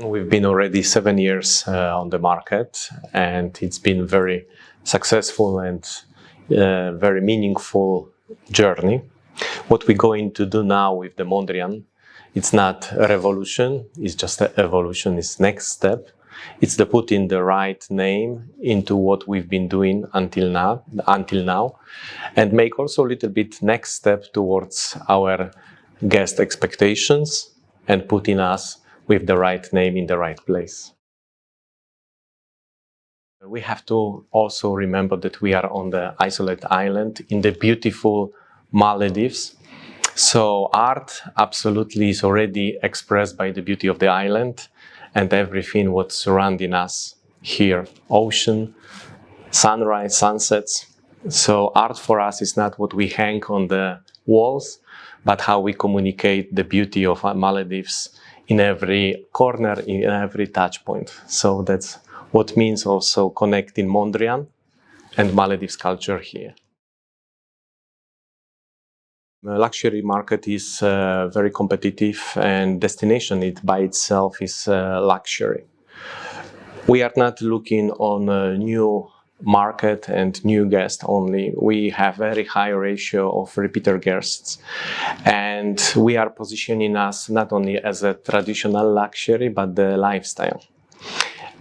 We've been already 7 years on the market, and it's been very successful and very meaningful journey. What we're going to do now with the Mondrian, it's not a revolution, it's just an evolution, it's next step. It's the putting the right name into what we've been doing until now, and make also a little bit next step towards our guest expectations and putting us with the right name in the right place. We have to also remember that we are on the isolated island in the beautiful Maldives. So art absolutely is already expressed by the beauty of the island and everything what's surrounding us here. Ocean, sunrise, sunsets. So art for us is not what we hang on the walls, but how we communicate the beauty of Maldives in every corner, in every touch point. So that's what means also connecting Mondrian and Maldives culture here. The luxury market is very competitive, and destination it by itself is luxury. We are not looking on a new market and new guests only. We have very high ratio of repeater guests, and we are positioning us not only as a traditional luxury but the lifestyle.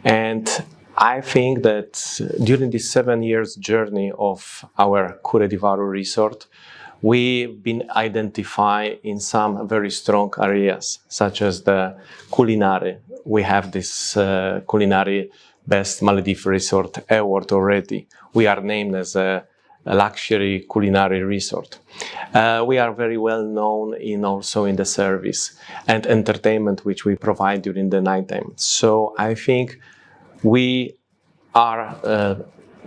And I think that during this 7 years journey of our Kuredhivaru Resort, we've been identified in some very strong areas, such as the culinary. We have this culinary Best Maldives Resort Award already. We are named as a luxury culinary resort. We are very well known also in the service and entertainment which we provide during the nighttime. So I think we are a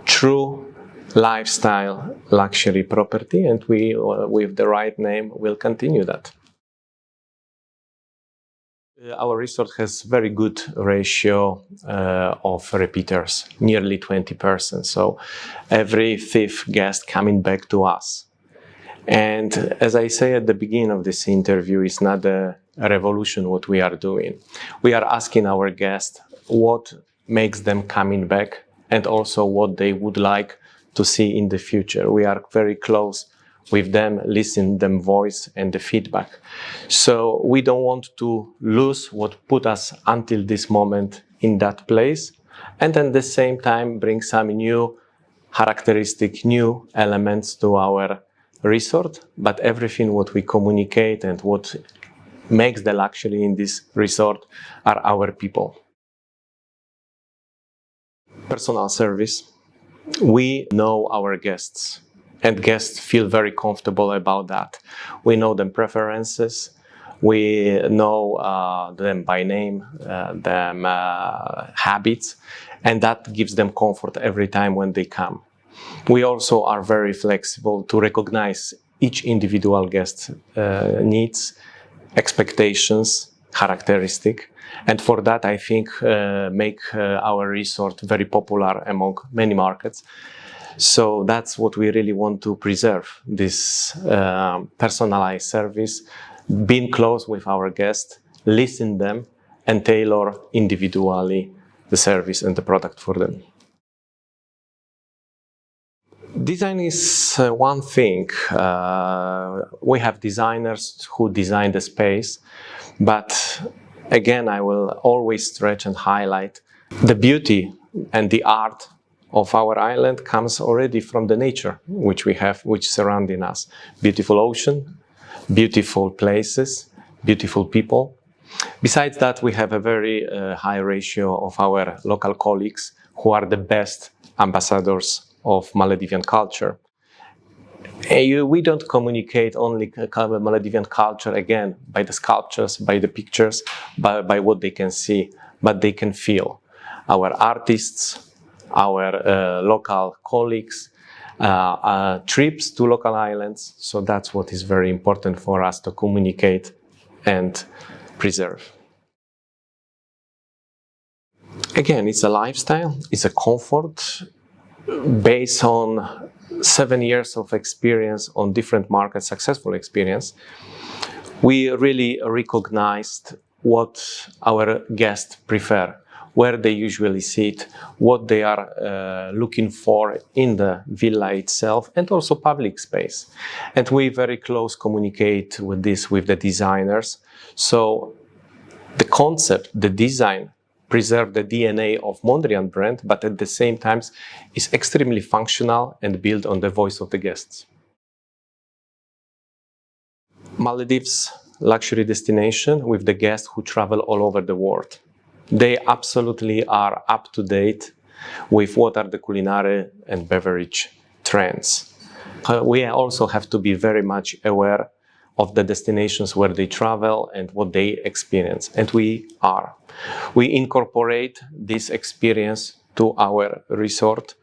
true lifestyle luxury property, and we, with the right name, will continue that. Our resort has very good ratio of repeaters, nearly 20%. So every fifth guest coming back to us. And as I say at the beginning of this interview, it's not a revolution what we are doing. We are asking our guests what makes them coming back and also what they would like to see in the future. We are very close with them, listening them voice and the feedback. So we don't want to lose what put us until this moment in that place, and at the same time bring some new characteristic, new elements to our resort, but everything what we communicate and what makes the luxury in this resort are our people. Personal service. We know our guests, and guests feel very comfortable about that. We know them preferences, we know them by name, them habits, and that gives them comfort every time when they come. We also are very flexible to recognize each individual guest's needs, expectations, characteristic. And for that, I think, make our resort very popular among many markets. So that's what we really want to preserve, this personalized service, being close with our guests, listen them, and tailor individually the service and the product for them. Design is one thing. We have designers who design the space, but again, I will always stretch and highlight the beauty and the art of our island comes already from the nature which we have, which is surrounding us. Beautiful ocean, beautiful places, beautiful people. Besides that, we have a very high ratio of our local colleagues who are the best ambassadors of Maldivian culture. We don't communicate only Maldivian culture, again, by the sculptures, by the pictures, by what they can see, but they can feel. Our artists, our local colleagues, trips to local islands. So that's what is very important for us to communicate and preserve. Again, it's a lifestyle, it's a comfort based on 7 years of experience on different markets, successful experience. We really recognized what our guests prefer, where they usually sit, what they are looking for in the villa itself, and also public space. And we very close communicate with this with the designers. So the concept, the design, preserve the DNA of Mondrian brand, but at the same time is extremely functional and built on the voice of the guests. Maldives luxury destination with the guests who travel all over the world. They absolutely are up to date with what are the culinary and beverage trends. We also have to be very much aware of the destinations where they travel and what they experience, and we are. We incorporate this experience to our resort,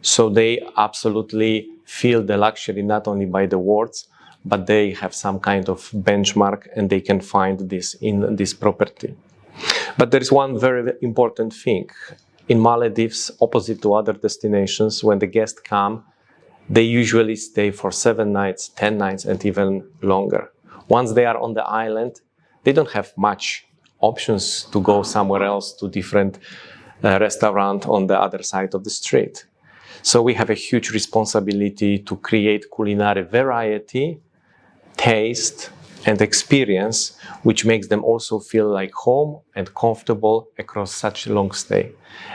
so they absolutely feel the luxury not only by the words, but they have some kind of benchmark and they can find this in this property. But there is one very important thing. In Maldives, opposite to other destinations, when the guests come, they usually stay for 7 nights, 10 nights, and even longer. Once they are on the island, they don't have much options to go somewhere else to different restaurant on the other side of the street. So we have a huge responsibility to create culinary variety, taste, and experience, which makes them also feel like home and comfortable across such a long stay.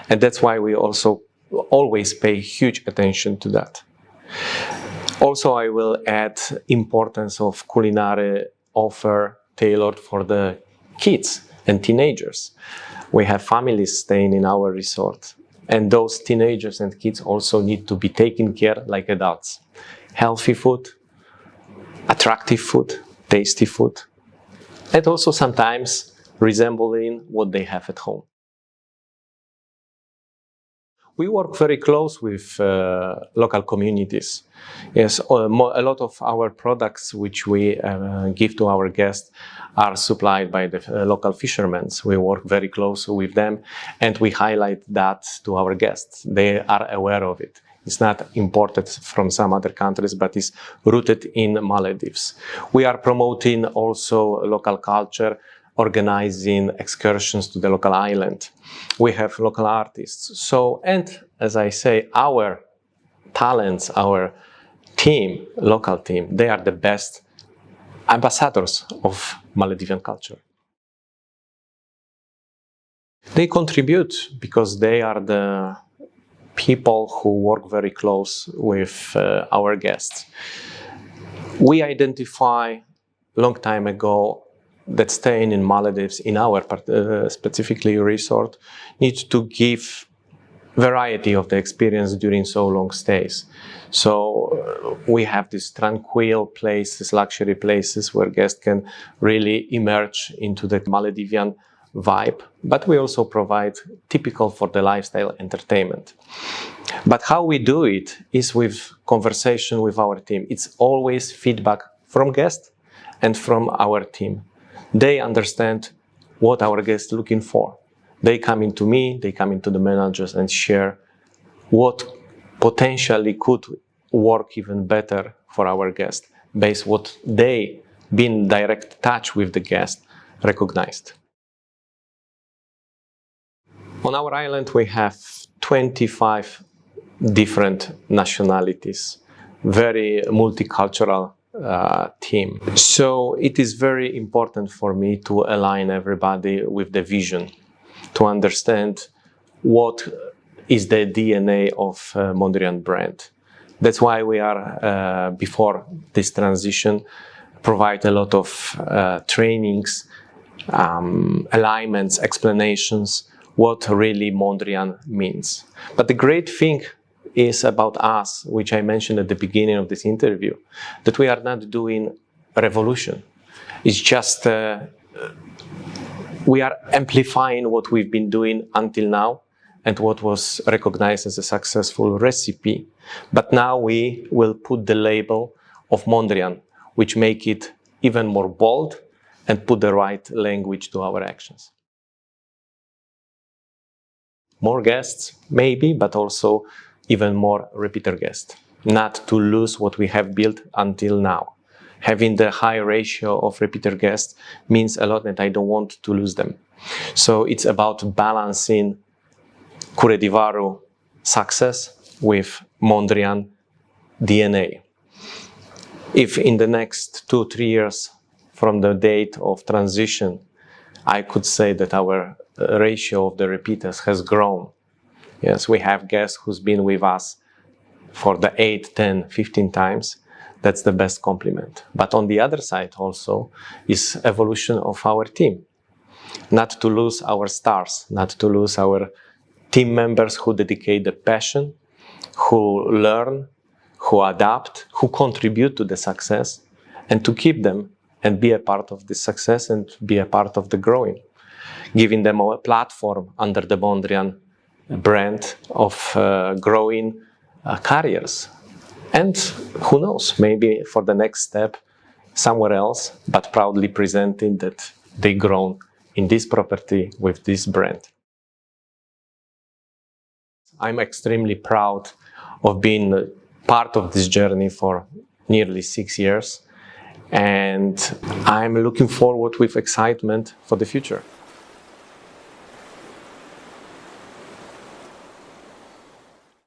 And that's why we also always pay huge attention to that. Also, I will add importance of culinary offer tailored for the kids and teenagers. We have families staying in our resort, and those teenagers and kids also need to be taken care like adults. Healthy food, attractive food, tasty food, and also sometimes resembling what they have at home. We work very close with local communities. Yes, a lot of our products which we give to our guests are supplied by the local fishermen. We work very close with them and we highlight that to our guests. They are aware of it. It's not imported from some other countries, but is rooted in Maldives. We are promoting also local culture, organizing excursions to the local island. We have local artists. So, and as I say, our talents, our team, local team, they are the best ambassadors of Maldivian culture. They contribute because they are the people who work very close with our guests. We identify long time ago that staying in Maldives, in our specifically resort, needs to give variety of the experience during so long stays. So we have these tranquil places, luxury places where guests can really emerge into the Maldivian vibe, but we also provide typical for the lifestyle entertainment. But how we do it is with conversation with our team. It's always feedback from guests and from our team. They understand what our guests are looking for. They come into me, they come into the managers and share what potentially could work even better for our guests based on what they, been direct touch with the guest, recognized. On our island we have 25 different nationalities, very multicultural team. So it is very important for me to align everybody with the vision, to understand what is the DNA of Mondrian brand. That's why we are, before this transition, provide a lot of trainings, alignments, explanations, what really Mondrian means. But the great thing is about us, which I mentioned at the beginning of this interview, that we are not doing a revolution. It's just we are amplifying what we've been doing until now and what was recognized as a successful recipe. But now we will put the label of Mondrian, which make it even more bold and put the right language to our actions. More guests, maybe, but also even more repeater guests. Not to lose what we have built until now. having the high ratio of repeater guests means a lot, and I don't want to lose them. So it's about balancing Kuredhivaru success with Mondrian DNA. If in the next 2-3 years from the date of transition, I could say that our ratio of the repeaters has grown. Yes, we have guests who's been with us for the 8, 10, 15 times. That's the best compliment. But on the other side also is evolution of our team. Not to lose our stars, not to lose our team members who dedicate the passion, who learn, who adapt, who contribute to the success, and to keep them and be a part of the success and be a part of the growing. Giving them a platform under the Mondrian brand of growing careers. And who knows, maybe for the next step somewhere else, but proudly presenting that they grown in this property with this brand. I'm extremely proud of being part of this journey for nearly 6 years, and I'm looking forward with excitement for the future.